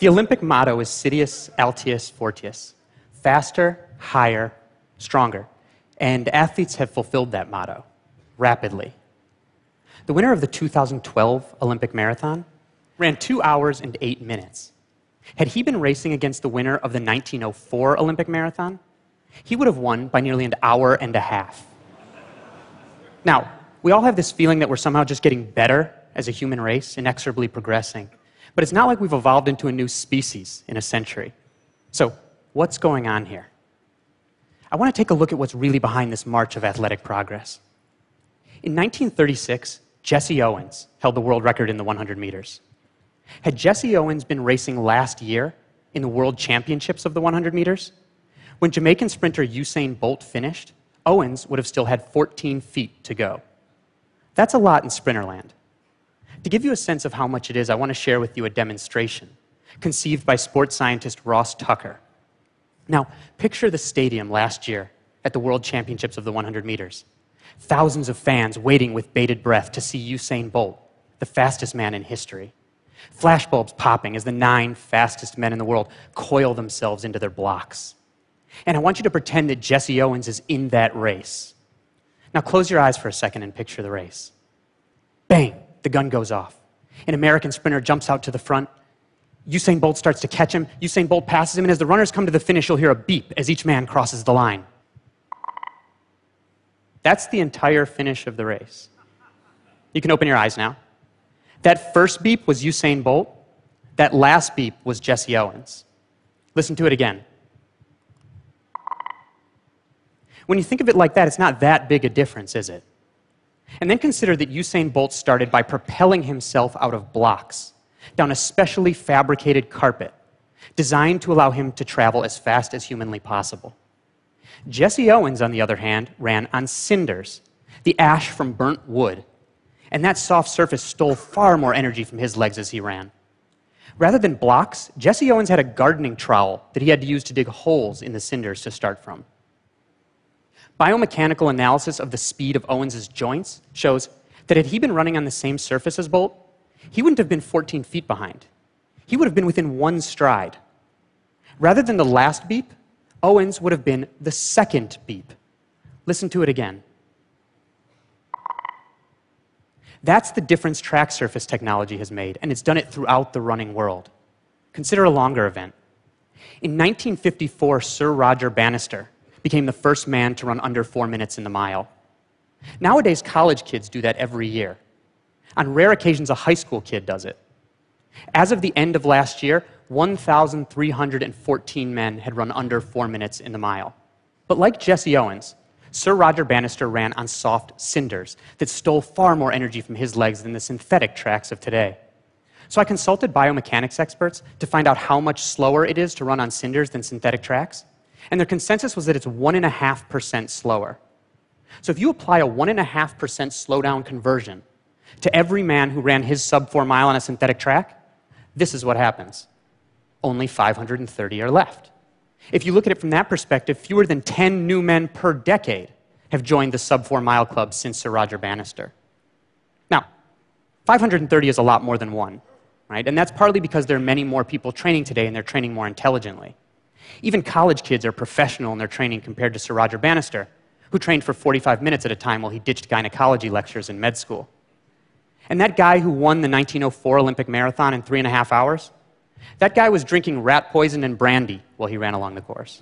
The Olympic motto is Sidious, Altius, Fortius, faster, higher, stronger. And athletes have fulfilled that motto rapidly. The winner of the 2012 Olympic marathon ran 2 hours and 8 minutes. Had he been racing against the winner of the 1904 Olympic marathon, he would have won by nearly an hour and a half. Now, we all have this feeling that we're somehow just getting better as a human race, inexorably progressing. But it's not like we've evolved into a new species in a century. So, what's going on here? I want to take a look at what's really behind this march of athletic progress. In 1936, Jesse Owens held the world record in the 100 meters. Had Jesse Owens been racing last year in the World Championships of the 100 meters, when Jamaican sprinter Usain Bolt finished, Owens would have still had 14 feet to go. That's a lot in sprinterland. To give you a sense of how much it is, I want to share with you a demonstration conceived by sports scientist Ross Tucker. Now, picture the stadium last year at the World Championships of the 100 meters. Thousands of fans waiting with bated breath to see Usain Bolt, the fastest man in history. Flashbulbs popping as the 9 fastest men in the world coil themselves into their blocks. And I want you to pretend that Jesse Owens is in that race. Now close your eyes for a second and picture the race. Bang! The gun goes off. An American sprinter jumps out to the front. Usain Bolt starts to catch him. Usain Bolt passes him, and as the runners come to the finish, you'll hear a beep as each man crosses the line. That's the entire finish of the race. You can open your eyes now. That first beep was Usain Bolt. That last beep was Jesse Owens. Listen to it again. When you think of it like that, it's not that big a difference, is it? And then consider that Usain Bolt started by propelling himself out of blocks, down a specially fabricated carpet, designed to allow him to travel as fast as humanly possible. Jesse Owens, on the other hand, ran on cinders, the ash from burnt wood, and that soft surface stole far more energy from his legs as he ran. Rather than blocks, Jesse Owens had a gardening trowel that he had to use to dig holes in the cinders to start from. Biomechanical analysis of the speed of Owens' joints shows that had he been running on the same surface as Bolt, he wouldn't have been 14 feet behind. He would have been within 1 stride. Rather than the last beep, Owens would have been the second beep. Listen to it again. That's the difference track surface technology has made, and it's done it throughout the running world. Consider a longer event. In 1954, Sir Roger Bannister became the first man to run under 4 minutes in the mile. Nowadays, college kids do that every year. On rare occasions, a high school kid does it. As of the end of last year, 1,314 men had run under 4 minutes in the mile. But like Jesse Owens, Sir Roger Bannister ran on soft cinders that stole far more energy from his legs than the synthetic tracks of today. So I consulted biomechanics experts to find out how much slower it is to run on cinders than synthetic tracks. And their consensus was that it's 1.5% slower. So if you apply a 1.5% slowdown conversion to every man who ran his sub-4 mile on a synthetic track, this is what happens. Only 530 are left. If you look at it from that perspective, fewer than 10 new men per decade have joined the sub-4 mile club since Sir Roger Bannister. Now, 530 is a lot more than 1, right? And that's partly because there are many more people training today and they're training more intelligently. Even college kids are professional in their training compared to Sir Roger Bannister, who trained for 45 minutes at a time while he ditched gynecology lectures in med school. And that guy who won the 1904 Olympic marathon in 3.5 hours, that guy was drinking rat poison and brandy while he ran along the course.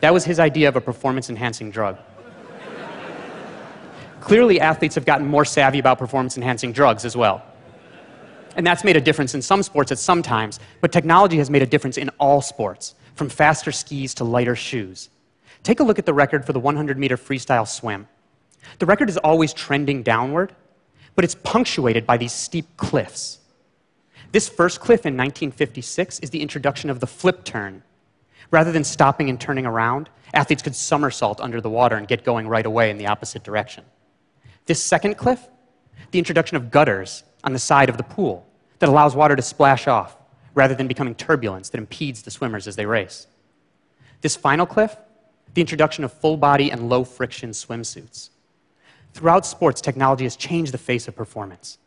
That was his idea of a performance-enhancing drug. Clearly, athletes have gotten more savvy about performance-enhancing drugs as well. And that's made a difference in some sports at some times, but technology has made a difference in all sports, from faster skis to lighter shoes. Take a look at the record for the 100-meter freestyle swim. The record is always trending downward, but it's punctuated by these steep cliffs. This first cliff in 1956 is the introduction of the flip turn. Rather than stopping and turning around, athletes could somersault under the water and get going right away in the opposite direction. This second cliff, the introduction of gutters on the side of the pool that allows water to splash off rather than becoming turbulence that impedes the swimmers as they race. This final cliff, the introduction of full body and low friction swimsuits. Throughout sports, technology has changed the face of performance.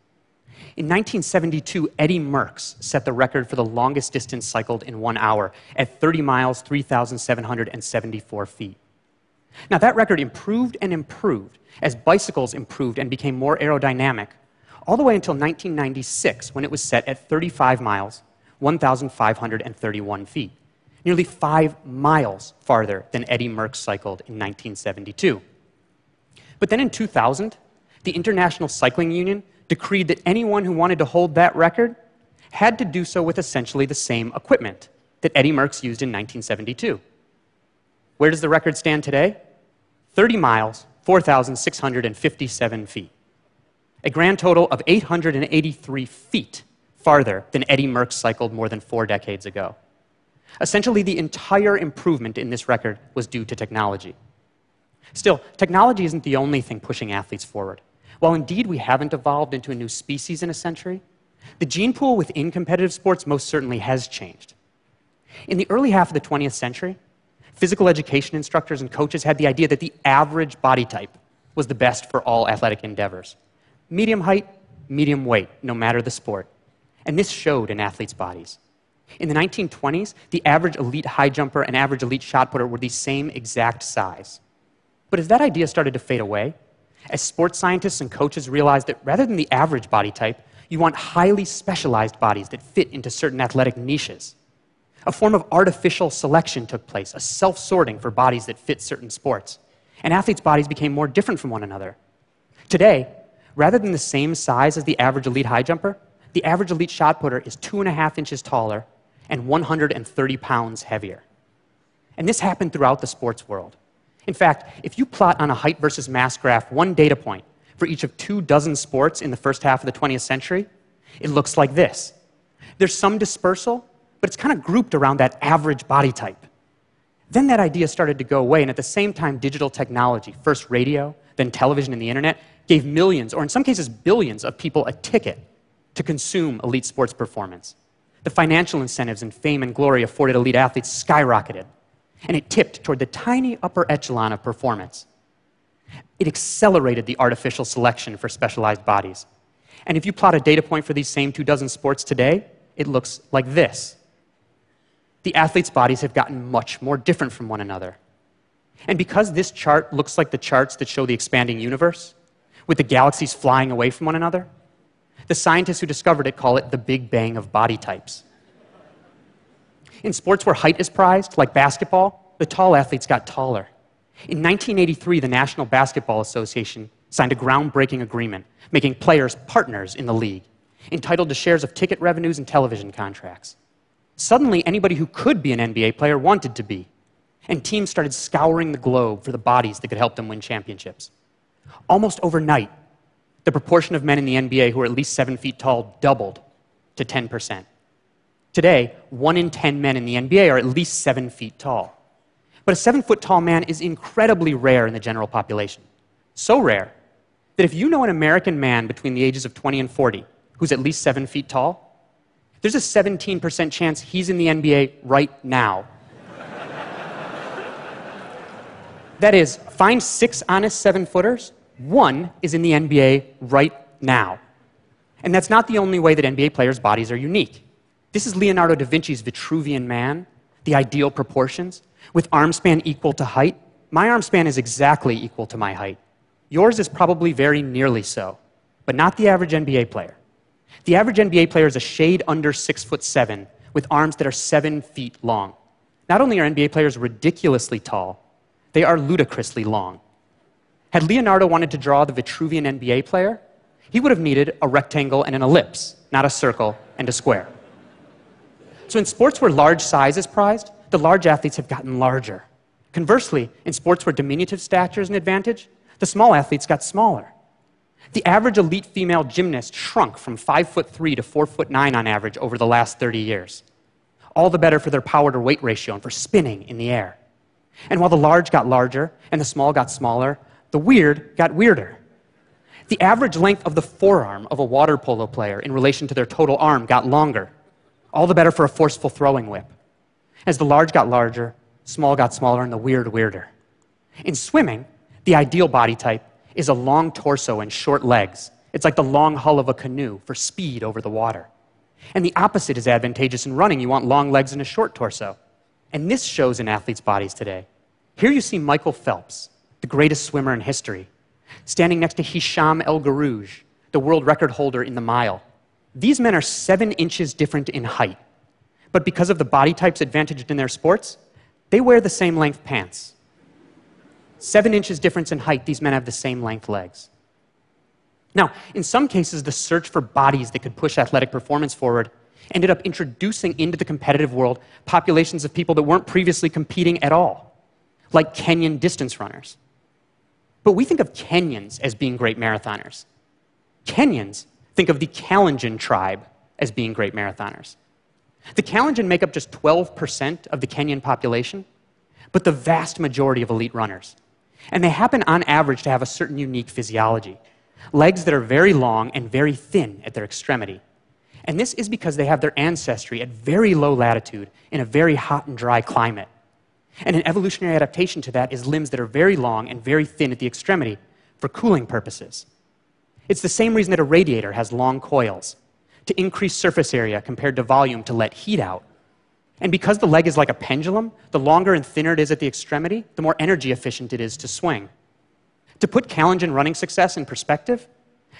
In 1972, Eddie Merckx set the record for the longest distance cycled in 1 hour at 30 miles, 3,774 feet. Now, that record improved and improved as bicycles improved and became more aerodynamic, all the way until 1996, when it was set at 35 miles, 1,531 feet, nearly 5 miles farther than Eddie Merckx cycled in 1972. But then in 2000, the International Cycling Union decreed that anyone who wanted to hold that record had to do so with essentially the same equipment that Eddie Merckx used in 1972. Where does the record stand today? 30 miles, 4,657 feet. A grand total of 883 feet farther than Eddie Merckx cycled more than 4 decades ago. Essentially, the entire improvement in this record was due to technology. Still, technology isn't the only thing pushing athletes forward. While indeed we haven't evolved into a new species in a century, the gene pool within competitive sports most certainly has changed. In the early half of the 20th century, physical education instructors and coaches had the idea that the average body type was the best for all athletic endeavors. Medium height, medium weight, no matter the sport. And this showed in athletes' bodies. In the 1920s, the average elite high jumper and average elite shot putter were the same exact size. But as that idea started to fade away, as sports scientists and coaches realized that rather than the average body type, you want highly specialized bodies that fit into certain athletic niches. A form of artificial selection took place, a self-sorting for bodies that fit certain sports. And athletes' bodies became more different from one another. Today, rather than the same size as the average elite high jumper, the average elite shot putter is 2.5 inches taller and 130 pounds heavier. And this happened throughout the sports world. In fact, if you plot on a height versus mass graph one data point for each of 24 sports in the first half of the 20th century, it looks like this. There's some dispersal, but it's kind of grouped around that average body type. Then that idea started to go away, and at the same time, digital technology, first radio, then television and the internet, gave millions, or in some cases billions, of people a ticket to consume elite sports performance. The financial incentives and fame and glory afforded elite athletes skyrocketed, and it tipped toward the tiny upper echelon of performance. It accelerated the artificial selection for specialized bodies. And if you plot a data point for these same 24 sports today, it looks like this. The athletes' bodies have gotten much more different from one another. And because this chart looks like the charts that show the expanding universe, with the galaxies flying away from one another, the scientists who discovered it call it the Big Bang of body types. In sports where height is prized, like basketball, the tall athletes got taller. In 1983, the National Basketball Association signed a groundbreaking agreement, making players partners in the league, entitled to shares of ticket revenues and television contracts. Suddenly, anybody who could be an NBA player wanted to be, and teams started scouring the globe for the bodies that could help them win championships. Almost overnight, the proportion of men in the NBA who are at least 7 feet tall doubled to 10%. Today, 1 in 10 men in the NBA are at least 7 feet tall. But a 7-foot-tall man is incredibly rare in the general population. So rare that if you know an American man between the ages of 20 and 40 who's at least 7 feet tall, there's a 17% chance he's in the NBA right now. That is, find 6 honest 7-footers, 1 is in the NBA right now. And that's not the only way that NBA players' bodies are unique. This is Leonardo da Vinci's Vitruvian Man, the ideal proportions, with arm span equal to height. My arm span is exactly equal to my height. Yours is probably very nearly so, but not the average NBA player. The average NBA player is a shade under 6'7", with arms that are 7 feet long. Not only are NBA players ridiculously tall, they are ludicrously long. Had Leonardo wanted to draw the Vitruvian NBA player, he would have needed a rectangle and an ellipse, not a circle and a square. So in sports where large size is prized, the large athletes have gotten larger. Conversely, in sports where diminutive stature is an advantage, the small athletes got smaller. The average elite female gymnast shrunk from 5'3" to 4'9" on average over the last 30 years. All the better for their power to weight ratio and for spinning in the air. And while the large got larger and the small got smaller, the weird got weirder. The average length of the forearm of a water polo player in relation to their total arm got longer. All the better for a forceful throwing whip. As the large got larger, small got smaller, and the weird weirder. In swimming, the ideal body type is a long torso and short legs, It's like the long hull of a canoe for speed over the water. And the opposite is advantageous in running. You want long legs and a short torso. And this shows in athletes' bodies today. Here you see Michael Phelps, the greatest swimmer in history, standing next to Hisham El Garouj, the world record holder in the mile. These men are 7 inches different in height. But because of the body types advantaged in their sports, they wear the same length pants. 7 inches difference in height, these men have the same length legs. Now, in some cases, the search for bodies that could push athletic performance forward ended up introducing into the competitive world populations of people that weren't previously competing at all, like Kenyan distance runners. But we think of Kenyans as being great marathoners. Kenyans think of the Kalenjin tribe as being great marathoners. The Kalenjin make up just 12% of the Kenyan population, but the vast majority of elite runners. And they happen on average to have a certain unique physiology. Legs that are very long and very thin at their extremity. And this is because they have their ancestry at very low latitude in a very hot and dry climate. And an evolutionary adaptation to that is limbs that are very long and very thin at the extremity for cooling purposes. It's the same reason that a radiator has long coils, to increase surface area compared to volume to let heat out. And because the leg is like a pendulum, the longer and thinner it is at the extremity, the more energy efficient it is to swing. To put Kalenjin running success in perspective,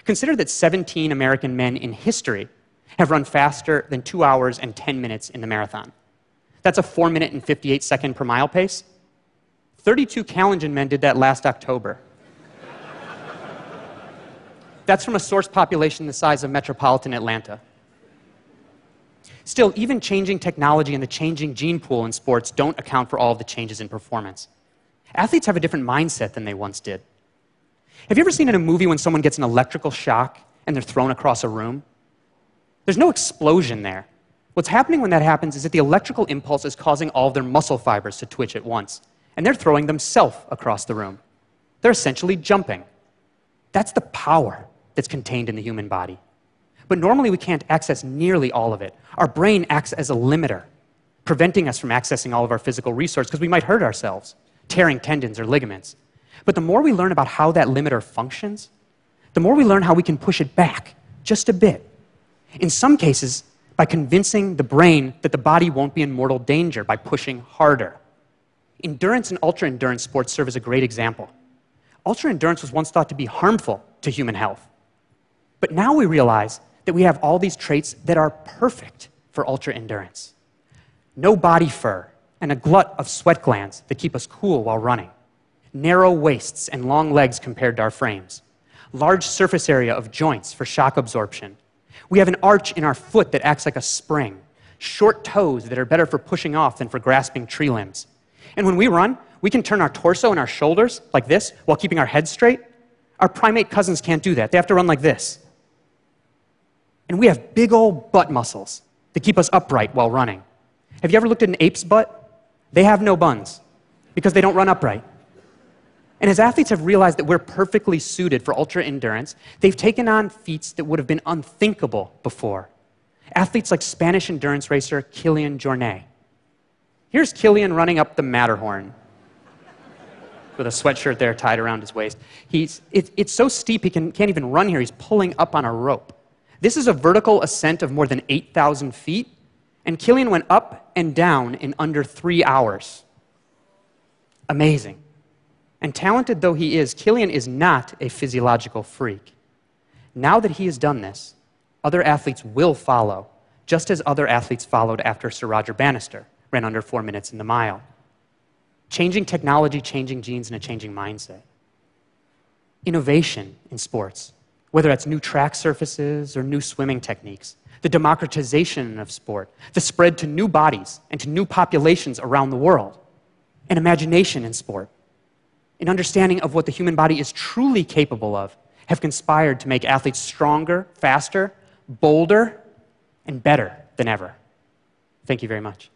consider that 17 American men in history have run faster than 2 hours and 10 minutes in the marathon. That's a 4 minute and 58 second per mile pace. 32 Kalenjin men did that last October. That's from a source population the size of metropolitan Atlanta. Still, even changing technology and the changing gene pool in sports don't account for all of the changes in performance. Athletes have a different mindset than they once did. Have you ever seen in a movie when someone gets an electrical shock and they're thrown across a room? There's no explosion there. What's happening when that happens is that the electrical impulse is causing all of their muscle fibers to twitch at once, and they're throwing themselves across the room. They're essentially jumping. That's the power that's contained in the human body. But normally we can't access nearly all of it. Our brain acts as a limiter, preventing us from accessing all of our physical resources because we might hurt ourselves, tearing tendons or ligaments. But the more we learn about how that limiter functions, the more we learn how we can push it back just a bit. In some cases, by convincing the brain that the body won't be in mortal danger by pushing harder. Endurance and ultra-endurance sports serve as a great example. Ultra-endurance was once thought to be harmful to human health. But now we realize that we have all these traits that are perfect for ultra-endurance. No body fur and a glut of sweat glands that keep us cool while running. Narrow waists and long legs compared to our frames. Large surface area of joints for shock absorption. We have an arch in our foot that acts like a spring. Short toes that are better for pushing off than for grasping tree limbs. And when we run, we can turn our torso and our shoulders like this while keeping our head straight. Our primate cousins can't do that. They have to run like this. And we have big old butt muscles that keep us upright while running. Have you ever looked at an ape's butt? They have no buns because they don't run upright. And as athletes have realized that we're perfectly suited for ultra-endurance, they've taken on feats that would have been unthinkable before. Athletes like Spanish endurance racer Kilian Jornet. Here's Kilian running up the Matterhorn with a sweatshirt there tied around his waist. It's so steep he can't even run here. He's pulling up on a rope. This is a vertical ascent of more than 8,000 feet, and Kilian went up and down in under 3 hours. Amazing. And talented though he is, Kilian is not a physiological freak. Now that he has done this, other athletes will follow, just as other athletes followed after Sir Roger Bannister ran under 4 minutes in the mile. Changing technology, changing genes, and a changing mindset. Innovation in sports, whether that's new track surfaces or new swimming techniques, the democratization of sport, the spread to new bodies and to new populations around the world, and imagination in sport, an understanding of what the human body is truly capable of, have conspired to make athletes stronger, faster, bolder, and better than ever. Thank you very much.